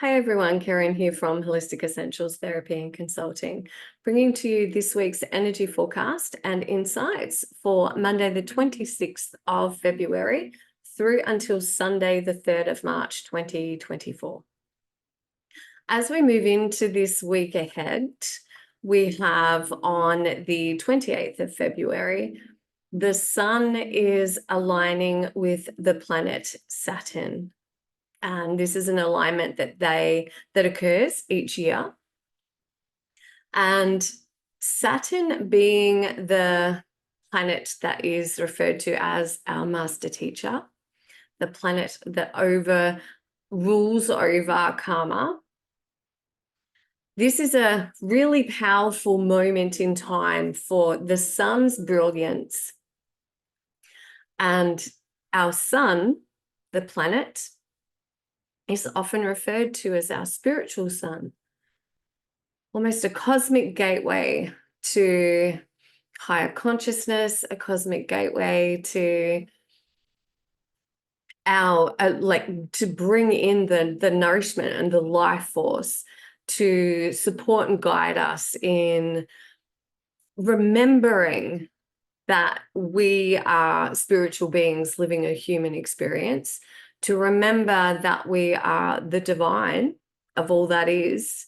Hi everyone, Kerryn here from Holistic Essentials Therapy and Consulting, bringing to you this week's energy forecast and insights for Monday the 26th of February through until Sunday the 3rd of March 2024. As we move into this week ahead, we have on the 28th of February, the Sun is aligning with the planet Saturn. And this is an alignment that occurs each year. And Saturn being the planet that is referred to as our master teacher, the planet that rules over karma. This is a really powerful moment in time for the Sun's brilliance. And our Sun, the planet, is often referred to as our spiritual sun, almost a cosmic gateway to higher consciousness, a cosmic gateway to our to bring in the nourishment and the life force to support and guide us in remembering that we are spiritual beings living a human experience, to remember that we are the divine of all that is,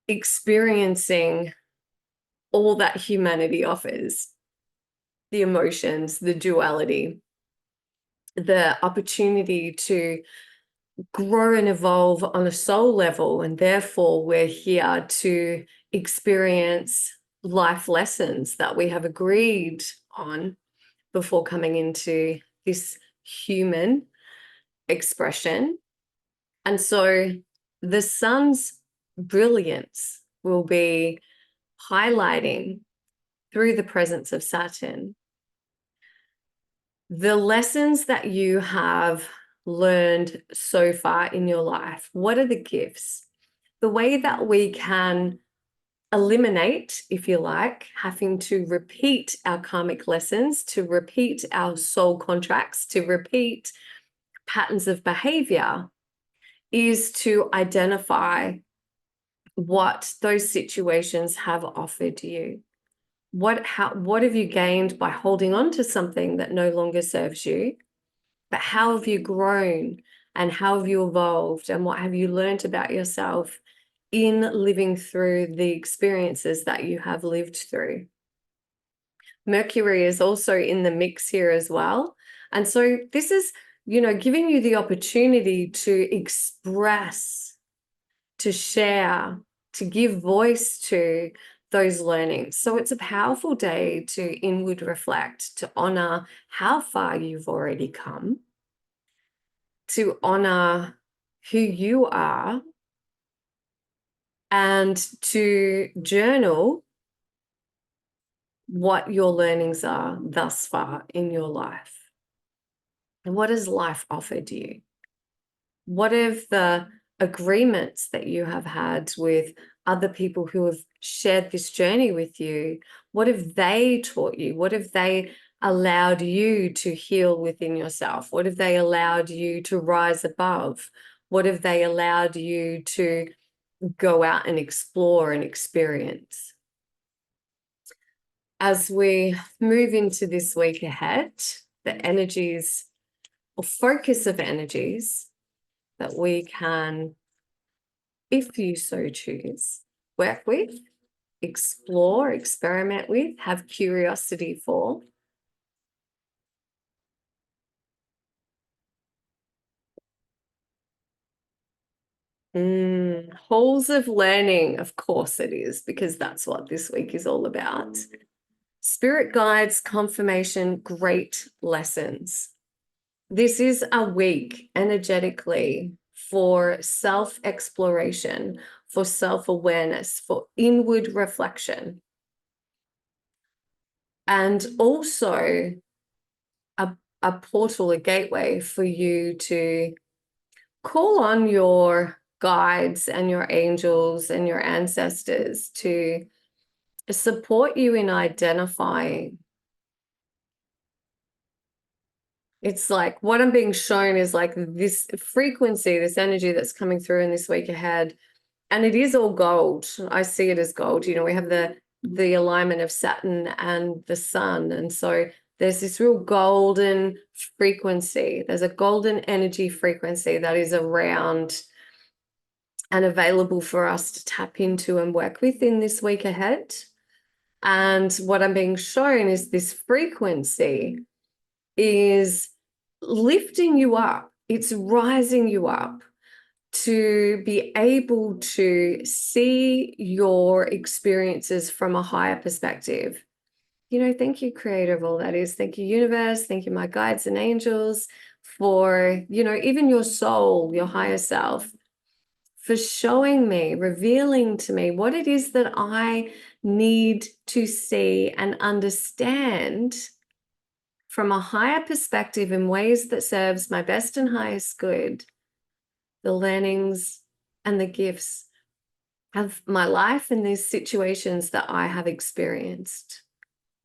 experiencing all that humanity offers, the emotions, the duality, the opportunity to grow and evolve on a soul level. And therefore, we're here to experience life lessons that we have agreed on before coming into this human expression. And so the Sun's brilliance will be highlighting through the presence of Saturn the lessons that you have learned so far in your life. What are the gifts? The way that we can eliminate, if you like, having to repeat our karmic lessons, to repeat our soul contracts, to repeat patterns of behavior, is to identify what those situations have offered you. What have you gained by holding on to something that no longer serves you? But how have you grown and how have you evolved and what have you learned about yourself in living through the experiences that you have lived through? Mercury is also in the mix here as well. And so this is, giving you the opportunity to express, to share, to give voice to those learnings. So it's a powerful day to inward reflect, to honor how far you've already come, to honor who you are, and to journal what your learnings are thus far in your life. And what has life offered you? What have the agreements that you have had with other people who have shared this journey with you, what have they taught you? What have they allowed you to heal within yourself? What have they allowed you to rise above? What have they allowed you to go out and explore and experience? As we move into this week ahead, the energies or focus of energies that we can, if you so choose, work with, explore, experiment with, have curiosity for. Halls of learning, of course it is, because that's what this week is all about. Spirit guides, confirmation, great lessons. This is a week energetically for self-exploration, for self-awareness, for inward reflection. And also a portal, a gateway for you to call on your guides and your angels and your ancestors to support you in identifying It's like what I'm being shown is like this frequency, this energy that's coming through in this week ahead. And it is all gold. I see it as gold. We have the alignment of Saturn and the sun. And so there's this real golden frequency. There's a golden energy frequency that is around and available for us to tap into and work with in this week ahead. And what I'm being shown is this frequency is lifting you up. It's rising you up to be able to see your experiences from a higher perspective. Thank you, creator of all that is. Thank you, universe. Thank you, my guides and angels, for, even your soul, your higher self, for showing me, revealing to me what it is that I need to see and understand from a higher perspective in ways that serves my best and highest good, the learnings and the gifts of my life and these situations that I have experienced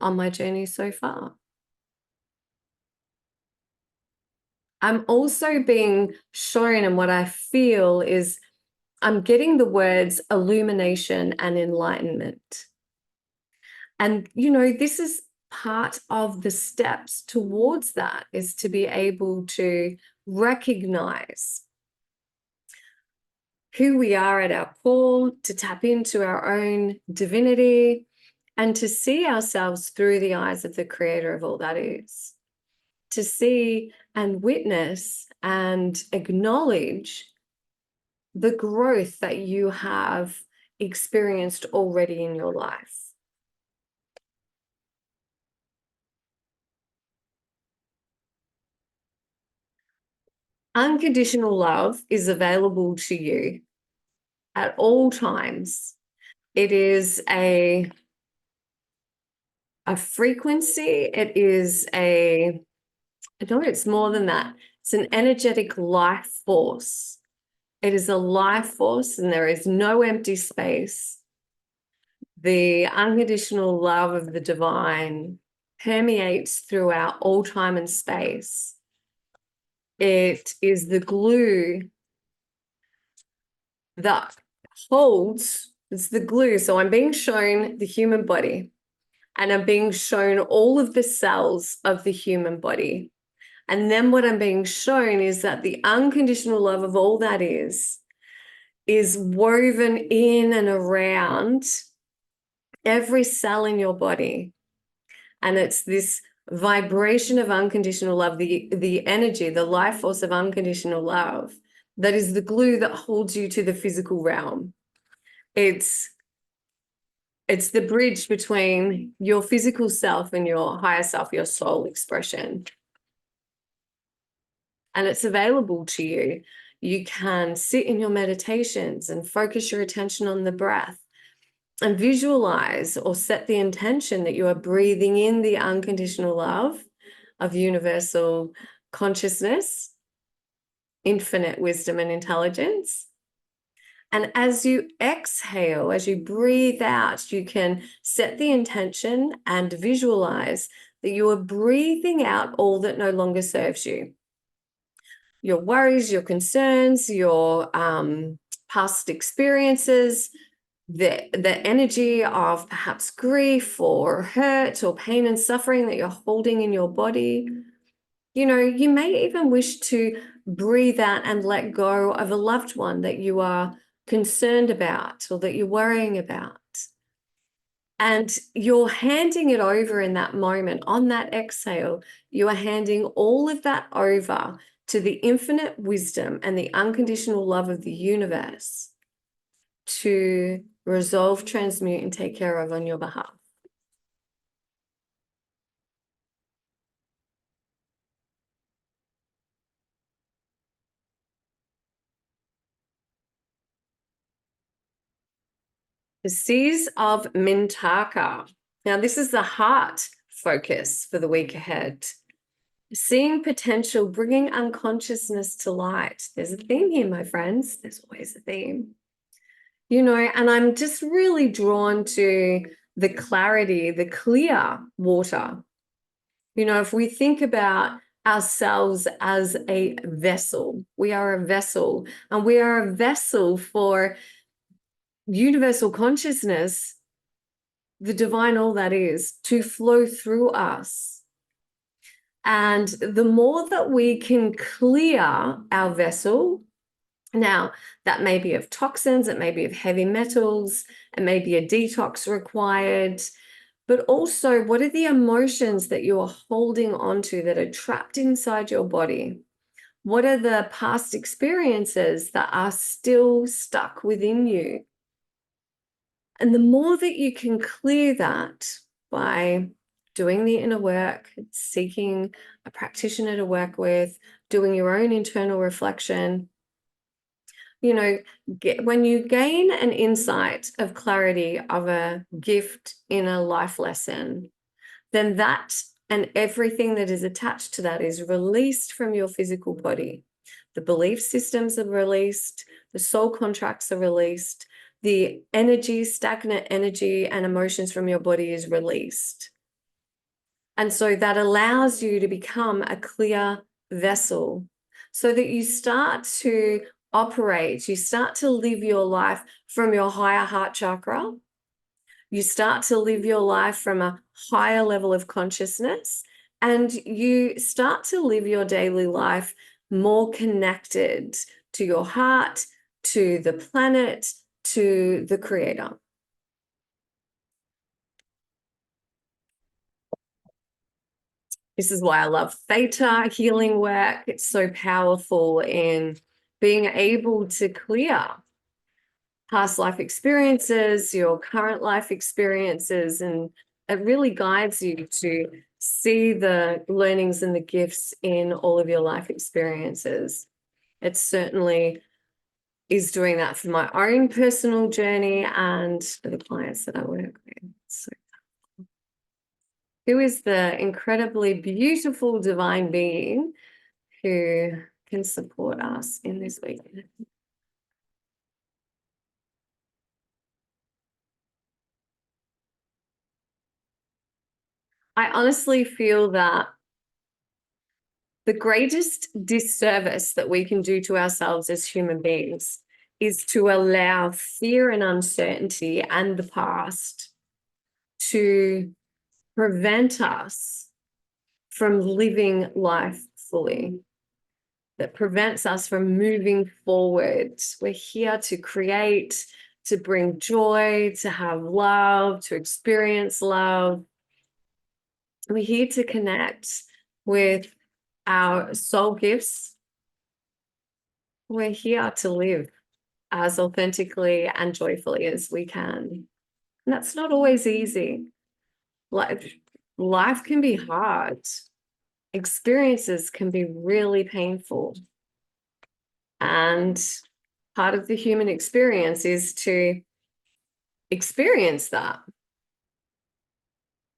on my journey so far. I'm also being shown, and what I feel is I'm getting the words illumination and enlightenment. And, this is part of the steps towards that, is to be able to recognize who we are at our core, to tap into our own divinity, and to see ourselves through the eyes of the creator of all that is. To see and witness and acknowledge the growth that you have experienced already in your life. Unconditional love is available to you at all times. It is a frequency. It is no, it's more than that. It's an energetic life force. It is a life force, and there is no empty space. The unconditional love of the divine permeates throughout all time and space. It is the glue that holds, it's the glue. So I'm being shown the human body, and I'm being shown all of the cells of the human body. And then what I'm being shown is that the unconditional love of all that is woven in and around every cell in your body. And it's this vibration of unconditional love, the energy, the life force of unconditional love, that is the glue that holds you to the physical realm. It's the bridge between your physical self and your higher self, your soul expression. And it's available to you. You can sit in your meditations and focus your attention on the breath and visualize or set the intention that you are breathing in the unconditional love of universal consciousness, infinite wisdom and intelligence. And as you exhale, as you breathe out, you can set the intention and visualize that you are breathing out all that no longer serves you. Your worries, your concerns, your past experiences, the energy of perhaps grief or hurt or pain and suffering that you're holding in your body. You may even wish to breathe out and let go of a loved one that you are concerned about or that you're worrying about. And you're handing it over in that moment. On that exhale, you are handing all of that over to the infinite wisdom and the unconditional love of the universe to resolve, transmute, and take care of on your behalf. The Seas of Mintaka. Now, this is the heart focus for the week ahead. Seeing potential, bringing unconsciousness to light. There's a theme here, my friends. There's always a theme. And I'm just really drawn to the clarity, the clear water. If we think about ourselves as a vessel. We are a vessel, and we are a vessel for universal consciousness, the divine, all that is, to flow through us. And the more that we can clear our vessel, now that may be of toxins, it may be of heavy metals, it may be a detox required, but also what are the emotions that you are holding on to that are trapped inside your body? What are the past experiences that are still stuck within you? And the more that you can clear that by doing the inner work, seeking a practitioner to work with, doing your own internal reflection, when you gain an insight of clarity of a gift in a life lesson, then that and everything that is attached to that is released from your physical body. The belief systems are released, the soul contracts are released, the energy, stagnant energy and emotions from your body is released. And so that allows you to become a clear vessel so that you start to operate, you start to live your life from your higher heart chakra. You start to live your life from a higher level of consciousness, and you start to live your daily life more connected to your heart, to the planet, to the creator. This is why I love theta healing work. It's so powerful in being able to clear past life experiences, your current life experiences, and it really guides you to see the learnings and the gifts in all of your life experiences. It certainly is doing that for my own personal journey and for the clients that I work with. So, who is the incredibly beautiful divine being who can support us in this week? I honestly feel that the greatest disservice that we can do to ourselves as human beings is to allow fear and uncertainty and the past to prevent us from living life fully, that prevents us from moving forward. We're here to create, to bring joy, to have love, to experience love. We're here to connect with our soul gifts. We're here to live as authentically and joyfully as we can. And that's not always easy. Life can be hard. Experiences can be really painful. And part of the human experience is to experience that.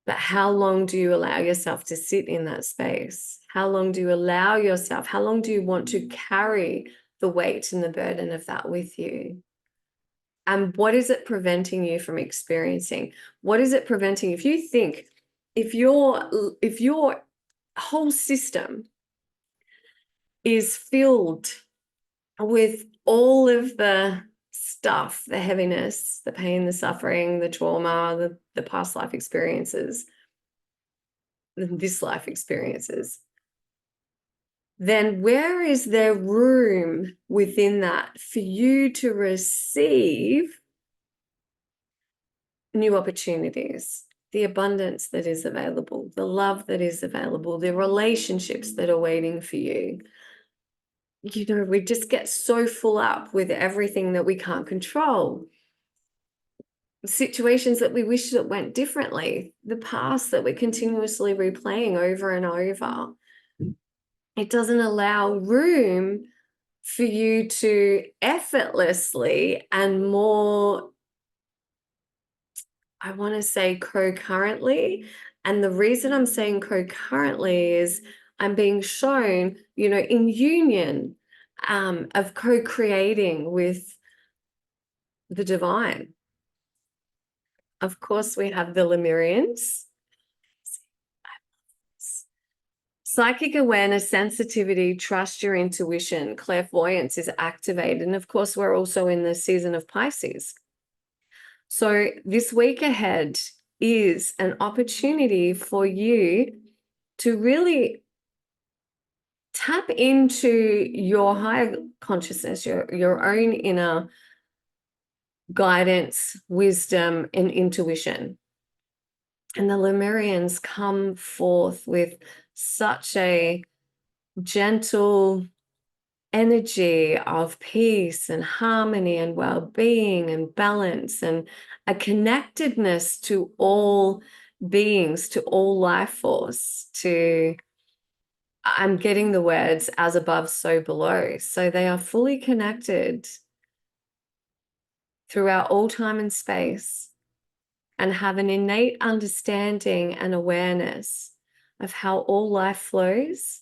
But how long do you allow yourself to sit in that space? How long do you allow yourself? How long do you want to carry the weight and the burden of that with you? And what is it preventing you from experiencing? What is it preventing? If you think, if your whole system is filled with all of the stuff, the heaviness, the pain, the suffering, the trauma, the past life experiences, this life experiences, then where is there room within that for you to receive new opportunities, the abundance that is available, the love that is available, the relationships that are waiting for you? We just get so full up with everything that we can't control. Situations that we wish that went differently, the past that we're continuously replaying over and over. It doesn't allow room for you to effortlessly and more, I want to say, concurrently. And the reason I'm saying concurrently is I'm being shown, in union of co-creating with the divine. Of course, we have the Lemurians. Psychic awareness, sensitivity, trust your intuition, clairvoyance is activated. And of course, we're also in the season of Pisces. So this week ahead is an opportunity for you to really tap into your higher consciousness, your own inner guidance, wisdom, and intuition. And the Lemurians come forth with such a gentle energy of peace and harmony and well-being and balance and a connectedness to all beings, to all life force, to I'm getting the words as above, so below. So they are fully connected throughout all time and space and have an innate understanding and awareness of how all life flows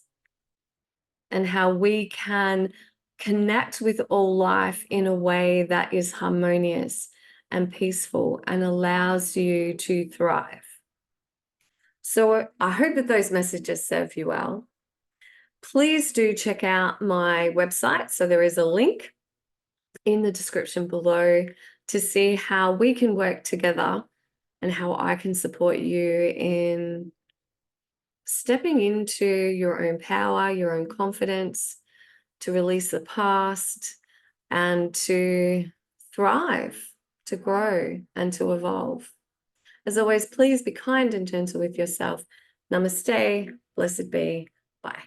and how we can connect with all life in a way that is harmonious and peaceful and allows you to thrive. So I hope that those messages serve you well. Please do check out my website. So there is a link in the description below to see how we can work together and how I can support you in stepping into your own power, your own confidence, to release the past and to thrive, to grow and to evolve. As always, please be kind and gentle with yourself. Namaste, blessed be, bye.